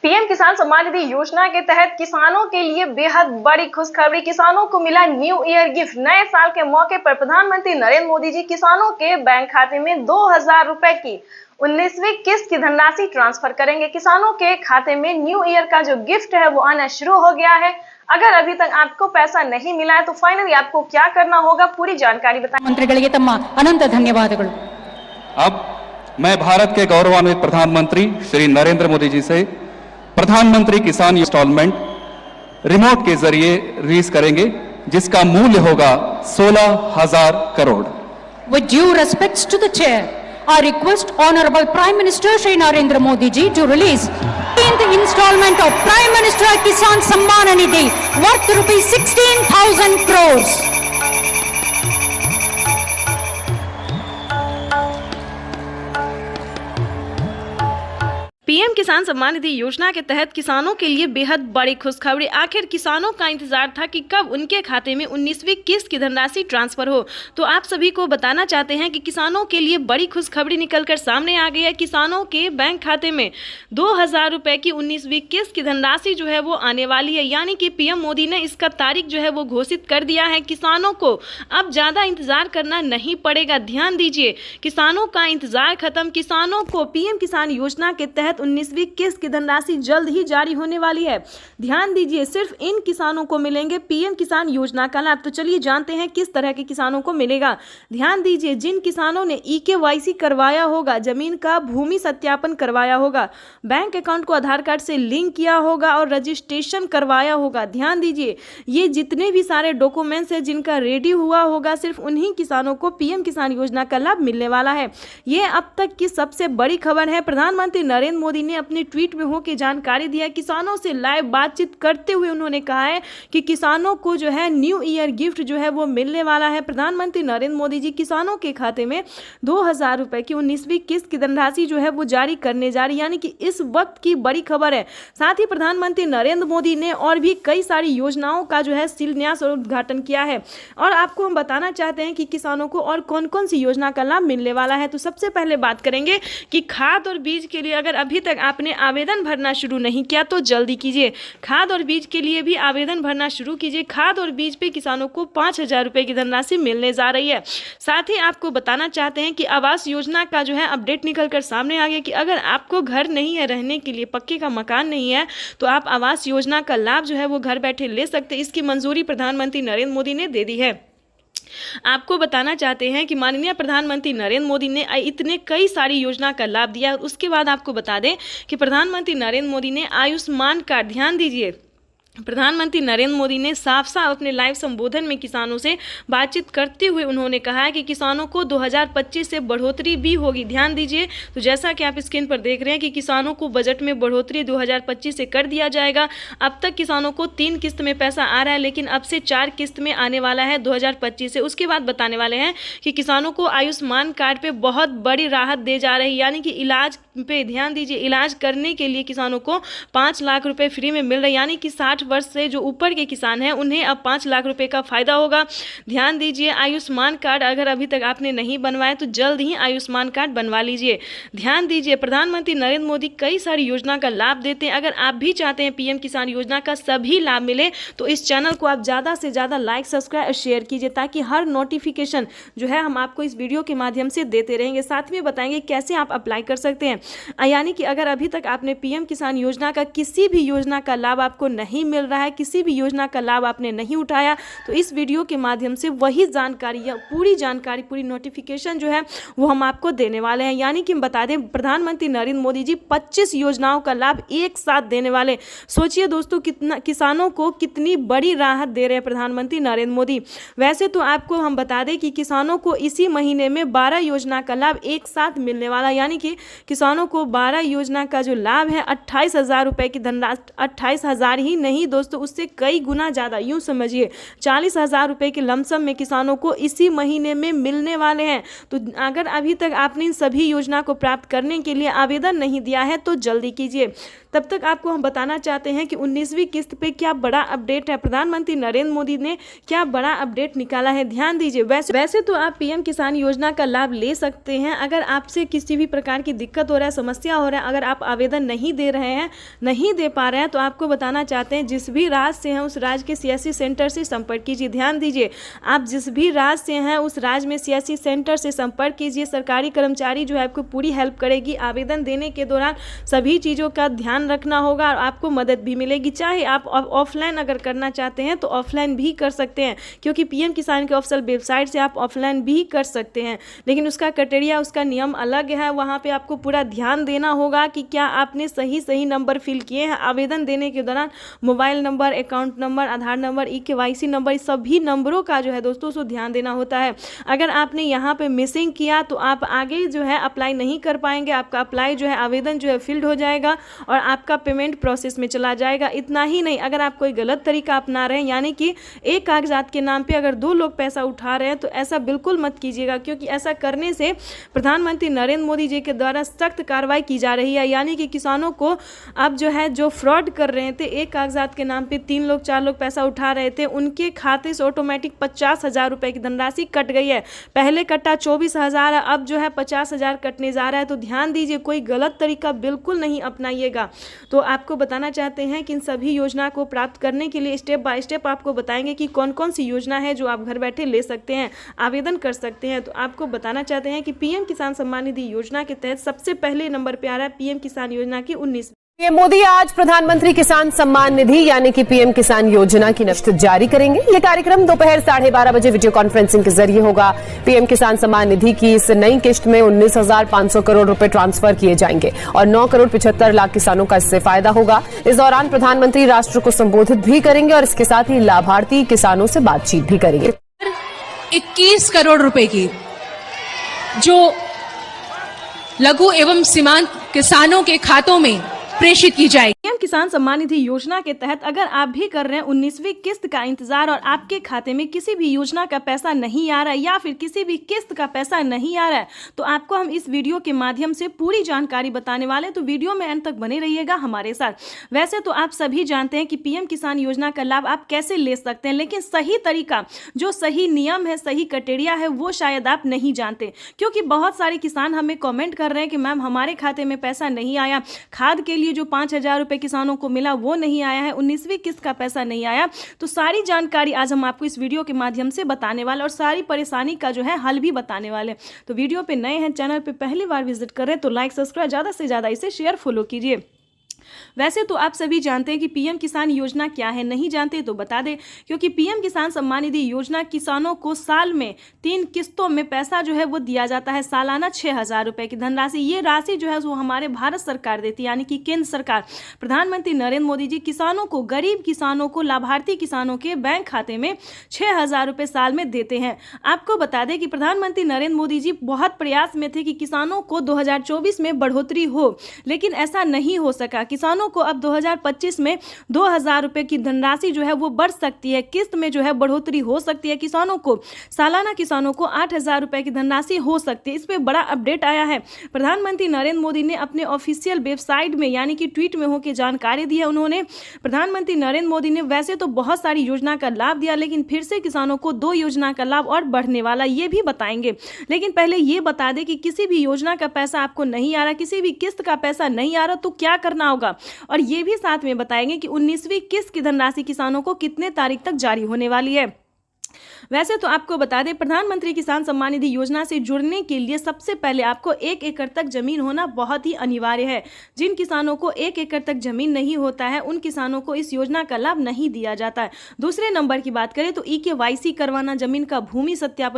PM किसान सम्मान निधि योजना के तहत किसानों के लिए बेहद बड़ी खुशखबरी। किसानों को मिला न्यू ईयर गिफ्ट। नए साल के मौके पर प्रधानमंत्री नरेंद्र मोदी जी किसानों के बैंक खाते में 2000 रुपए की 19वीं किस्त की धनराशि ट्रांसफर करेंगे। किसानों के खाते में न्यू ईयर का जो गिफ्ट है वो आना शुरू हो गया है। अगर अभी तक आपको पैसा नहीं मिला है तो फाइनली आपको क्या करना होगा, पूरी जानकारी बताएं। मंत्रिಗಳಿಗೆ ತಮ್ಮ अनंत ಧನ್ಯವಾದಗಳು। अब मैं भारत के गौरवान्वित प्रधानमंत्री श्री नरेंद्र मोदी जी से प्रधानमंत्री किसान इंस्टॉलमेंट रिमोट के जरिए रिलीज करेंगे, जिसका मूल्य होगा 16,000 crore. With due respects to the chair, I request Honorable Prime Minister Shri Narendra Modi ji to release the installment of Prime Minister Kisan Samman Nidhi worth rupees 16,000 crores. PM किसान सम्मान निधि योजना के तहत किसानों के लिए बेहद बड़ी खुशखबरी। आखिर किसानों का इंतजार था कि कब उनके खाते में 19वीं किस्त की धनराशि ट्रांसफर हो। तो आप सभी को बताना चाहते हैं कि किसानों के लिए बड़ी खुशखबरी निकलकर सामने आ गई है। किसानों के बैंक खाते में 2000 रुपए की 19वीं किस्त की धनराशि जो है वो आने वाली है। यानी कि पीएम मोदी ने इसका तारीख जो है वो घोषित कर दिया है। किसानों को अब ज्यादा इंतजार करना नहीं पड़ेगा। ध्यान दीजिए, किसानों का इंतजार खत्म। किसानों को पीएम किसान योजना के तहत 19वीं किस्त की धनराशि जल्द ही जारी होने वाली है। ध्यान दीजिए, सिर्फ इन किसानों को मिलेंगे पीएम किसान योजना का लाभ। तो चलिए जानते हैं किस तरह के किसानों को मिलेगा। ध्यान दीजिए, जिन किसानों ने EKYC करवाया होगा, जमीन का भूमि सत्यापन करवाया होगा, बैंक अकाउंट को आधार कार्ड से लिंक किया होगा और रजिस्ट्रेशन करवाया होगा। ध्यान दीजिए, ये जितने भी सारे डॉक्यूमेंट्स हैं जिनका रेडी हुआ होगा, सिर्फ उन्हीं किसानों को पीएम किसान योजना का लाभ मिलने वाला है। ये अब तक की सबसे बड़ी खबर है। प्रधानमंत्री नरेंद्र मोदी ने अपने ट्वीट में होकर जानकारी दिया। किसानों से लाइव बातचीत करते हुए उन्होंने कहा है कि किसानों को जो है न्यू ईयर गिफ्ट जो है वो मिलने वाला है। प्रधानमंत्री नरेंद्र मोदी जी किसानों के खाते में 2000 रुपए की 19वीं किस्त की धनराशि जो है वो जारी करने जा रही, यानी कि इस वक्त की बड़ी खबर है। साथ ही प्रधानमंत्री नरेंद्र मोदी ने और भी कई सारी योजनाओं का जो है शिलान्यास और उद्घाटन किया है। और आपको हम बताना चाहते हैं कि किसानों को और कौन कौन सी योजना का लाभ मिलने वाला है। तो सबसे पहले बात करेंगे कि खाद और बीज के लिए अगर अभी तक आपने आवेदन भरना शुरू नहीं किया तो जल्दी कीजिए। खाद और बीज के लिए भी आवेदन भरना शुरू कीजिए। खाद और बीज पे किसानों को 5000 रुपए की धनराशि मिलने जा रही है। साथ ही आपको बताना चाहते हैं कि आवास योजना का जो है अपडेट निकलकर सामने आ गया कि अगर आपको घर नहीं है रहने के लिए, पक्के का मकान नहीं है, तो आप आवास योजना का लाभ जो है वो घर बैठे ले सकते हैं। इसकी मंजूरी प्रधानमंत्री नरेंद्र मोदी ने दे दी है। आपको बताना चाहते हैं कि माननीय प्रधानमंत्री नरेंद्र मोदी ने इतने कई सारी योजना का लाभ दिया। उसके बाद आपको बता दें कि प्रधानमंत्री नरेंद्र मोदी ने आयुष्मान कार्ड, ध्यान दीजिए, प्रधानमंत्री नरेंद्र मोदी ने साफ साफ अपने लाइव संबोधन में किसानों से बातचीत करते हुए उन्होंने कहा है कि किसानों को 2025 से बढ़ोतरी भी होगी। ध्यान दीजिए, तो जैसा कि आप स्क्रीन पर देख रहे हैं कि किसानों को बजट में बढ़ोतरी 2025 से कर दिया जाएगा। अब तक किसानों को 3 किस्त में पैसा आ रहा है, लेकिन अब से 4 किस्त में आने वाला है 2025 से। उसके बाद बताने वाले हैं कि किसानों को आयुष्मान कार्ड पे बहुत बड़ी राहत दे जा रही है, यानी कि इलाज पे ध्यान दीजिए, इलाज करने के लिए किसानों को 5 लाख रुपए फ्री में मिल रहे, यानी कि 60 वर्ष से जो ऊपर के किसान हैं उन्हें अब 5 लाख रुपए का फायदा होगा। ध्यान दीजिए, आयुष्मान कार्ड अगर अभी तक आपने नहीं बनवाया तो जल्द ही आयुष्मान कार्ड बनवा लीजिए। ध्यान दीजिए, प्रधानमंत्री नरेंद्र मोदी कई सारी योजना का लाभ देते हैं। अगर आप भी चाहते हैं पीएम किसान योजना का सभी लाभ मिले तो इस चैनल को आप ज़्यादा से ज़्यादा लाइक, सब्सक्राइब और शेयर कीजिए, ताकि हर नोटिफिकेशन जो है हम आपको इस वीडियो के माध्यम से देते रहेंगे। साथ में बताएंगे कैसे आप अप्लाई कर सकते हैं। यानी कि अगर अभी तक आपने पीएम किसान योजना का किसी भी योजना का लाभ आपको नहीं मिल रहा है, किसी भी योजना का लाभ आपने नहीं उठाया, तो इस वीडियो के माध्यम से वही जानकारी या पूरी जानकारी, पूरी नोटिफिकेशन जो है वो हम आपको देने वाले हैं। यानी कि हम बता दें, प्रधानमंत्री नरेंद्र मोदी जी 25 योजनाओं का लाभ एक साथ देने वाले। सोचिए दोस्तों, कितना किसानों को कितनी बड़ी राहत दे रहे हैं प्रधानमंत्री नरेंद्र मोदी। वैसे तो आपको हम बता दें कि किसानों को इसी महीने में 12 योजना का लाभ एक साथ मिलने वाला, यानी कि किसानों को 12 योजना का जो लाभ है 28,000 रुपए की धनराशि, 28,000 ही नहीं नहीं दोस्तों, उससे कई गुना ज़्यादा, यूँ समझिए 40,000 रुपये के लमसम में किसानों को इसी महीने में मिलने वाले हैं। तो अगर अभी तक आपने इन सभी योजना को प्राप्त करने के लिए आवेदन नहीं दिया है तो जल्दी कीजिए। तब तक आपको हम बताना चाहते हैं कि 19वीं किस्त पे क्या बड़ा अपडेट है, प्रधानमंत्री नरेंद्र मोदी ने क्या बड़ा अपडेट निकाला है, ध्यान दीजिए। वैसे तो आप पीएम किसान योजना का लाभ ले सकते हैं। अगर आपसे किसी भी प्रकार की दिक्कत हो रहा है, समस्या हो रहा है, अगर आप आवेदन नहीं दे रहे हैं, नहीं दे पा रहे हैं, तो आपको बताना चाहते हैं जिस भी राज्य से हैं उस राज्य के सीएससी सेंटर से संपर्क कीजिए। ध्यान दीजिए, आप जिस भी राज्य से हैं उस राज्य में सीएससी सेंटर से संपर्क कीजिए। सरकारी कर्मचारी जो है आपको पूरी हेल्प करेगी। आवेदन देने के दौरान सभी चीज़ों का ध्यान रखना होगा और आपको मदद भी मिलेगी। चाहे आप ऑफलाइन अगर करना चाहते हैं तो ऑफलाइन भी कर सकते हैं, क्योंकि पीएम किसान के ऑफिशियल वेबसाइट से आप ऑफलाइन भी कर सकते हैं, लेकिन उसका क्राइटेरिया, उसका नियम अलग है। वहाँ पे आपको पूरा ध्यान देना होगा कि क्या आपने सही नंबर फिल किए हैं। आवेदन देने के दौरान मोबाइल नंबर, अकाउंट नंबर, आधार नंबर, ई-केवाईसी नंबर, सभी नंबरों का जो है दोस्तों उसको ध्यान देना होता है। अगर आपने यहाँ पे मिसिंग किया तो आप आगे जो है अप्लाई नहीं कर पाएंगे। आपका अप्लाई जो है, आवेदन जो है फिल्ड हो जाएगा और आपका पेमेंट प्रोसेस में चला जाएगा। इतना ही नहीं, अगर आप कोई गलत तरीका अपना रहे हैं, यानी कि एक कागजात के नाम पे अगर 2 लोग पैसा उठा रहे हैं, तो ऐसा बिल्कुल मत कीजिएगा, क्योंकि ऐसा करने से प्रधानमंत्री नरेंद्र मोदी जी के द्वारा सख्त कार्रवाई की जा रही है। यानी कि किसानों को अब जो है, जो फ्रॉड कर रहे थे, एक कागजात के नाम पे 3 लोग 4 लोग पैसा उठा रहे थे, उनके खाते से ऑटोमेटिक 50,000 रुपये की धनराशि कट गई है। पहले कटा 24,000, अब जो है 50,000 कटने जा रहा है। तो ध्यान दीजिए, कोई गलत तरीका बिल्कुल नहीं अपनाइएगा। तो आपको बताना चाहते हैं कि इन सभी योजना को प्राप्त करने के लिए स्टेप बाय स्टेप आपको बताएंगे कि कौन कौन सी योजना है जो आप घर बैठे ले सकते हैं, आवेदन कर सकते हैं। तो आपको बताना चाहते हैं कि पीएम किसान सम्मान निधि योजना के तहत सबसे पहले नंबर पे आ रहा है पीएम किसान योजना की 19। पीएम मोदी आज प्रधानमंत्री किसान सम्मान निधि यानी कि पीएम किसान योजना की किस्त जारी करेंगे। ये कार्यक्रम दोपहर 12:30 बजे वीडियो कॉन्फ्रेंसिंग के जरिए होगा। पीएम किसान सम्मान निधि की इस नई किस्त में 19,500 करोड़ रुपए ट्रांसफर किए जाएंगे और 9 करोड़ 75 लाख किसानों का इससे फायदा होगा। इस दौरान प्रधानमंत्री राष्ट्र को संबोधित भी करेंगे और इसके साथ ही लाभार्थी किसानों से बातचीत भी करेंगे। 21 करोड़ रुपए की जो लघु एवं सीमांत किसानों के खातों में प्रेषित की जाएगी। पीएम किसान सम्मान निधि योजना के तहत अगर आप भी कर रहे हैं 19वीं किस्त का इंतजार और आपके खाते में किसी भी योजना का पैसा नहीं आ रहा है या फिर किसी भी किस्त का पैसा नहीं आ रहा है, तो आपको हम इस वीडियो के माध्यम से पूरी जानकारी बताने वाले हैं। तो वीडियो में अंत तक बने रहिएगा हमारे साथ। वैसे तो आप सभी जानते हैं कि पीएम किसान योजना का लाभ आप कैसे ले सकते हैं, लेकिन सही तरीका, जो सही नियम है, सही क्राइटेरिया है, वो शायद आप नहीं जानते। क्योंकि बहुत सारे किसान हमें कॉमेंट कर रहे हैं कि मैम हमारे खाते में पैसा नहीं आया, खाद के लिए जो 5,000 रुपए किसानों को मिला वो नहीं आया है, 19वीं किस्त का पैसा नहीं आया। तो सारी जानकारी आज हम आपको इस वीडियो के माध्यम से बताने वाले और सारी परेशानी का जो है हल भी बताने वाले। तो वीडियो पे नए हैं, चैनल पे पहली बार विजिट कर रहे हैं तो लाइक सब्सक्राइब, ज़्यादा से ज़्यादा इसे शेयर फॉलो कीजिए। वैसे तो आप सभी जानते हैं कि पीएम किसान योजना क्या है, नहीं जानते तो बता दें, क्योंकि पीएम किसान सम्मान निधि योजना किसानों को साल में 3 किस्तों में पैसा जो है वो दिया जाता है। सालाना 6,000 रुपए की धनराशि, ये राशि जो है वो हमारे भारत सरकार देती है, यानी कि केंद्र सरकार, प्रधानमंत्री नरेंद्र मोदी जी किसानों को, गरीब किसानों को, लाभार्थी किसानों के बैंक खाते में 6,000 रुपए साल में देते हैं। आपको बता दें कि प्रधानमंत्री नरेंद्र मोदी जी बहुत प्रयास में थे कि किसानों को 2024 में बढ़ोतरी हो, लेकिन ऐसा नहीं हो सका। किसानों को अब 2025 में 2,000 रुपए की धनराशि जो है वो बढ़ सकती है, किस्त में जो है बढ़ोतरी हो सकती है। किसानों को सालाना, किसानों को 8,000 रुपए की धनराशि हो सकती है। इस पे बड़ा अपडेट आया है। प्रधानमंत्री नरेंद्र मोदी ने अपने ऑफिशियल वेबसाइट में, यानी कि ट्वीट में होकर जानकारी दी है। उन्होंने, प्रधानमंत्री नरेंद्र मोदी ने वैसे तो बहुत सारी योजना का लाभ दिया, लेकिन फिर से किसानों को 2 योजना का लाभ और बढ़ने वाला, ये भी बताएंगे। लेकिन पहले ये बता दें कि किसी भी योजना का पैसा आपको नहीं आ रहा, किसी भी किस्त का पैसा नहीं आ रहा, तो क्या करना होगा, और ये भी साथ में बताएंगे कि 19वीं किस्त की धनराशि किसानों को कितने तारीख तक जारी होने वाली है। वैसे तो आपको बता दें, प्रधानमंत्री किसान सम्मान निधि योजना से जुड़ने के लिए सबसे पहले आपको 1 एकड़ तक जमीन होना बहुत ही अनिवार्य है। जिन किसानों को 1 एकड़ तक जमीन नहीं होता है, उन किसानों को इस योजना का लाभ नहीं दिया जाता है। दूसरे नंबर की बात करें तो ई-केवाईसी करवाना, जमीन का भूमि सत्यापन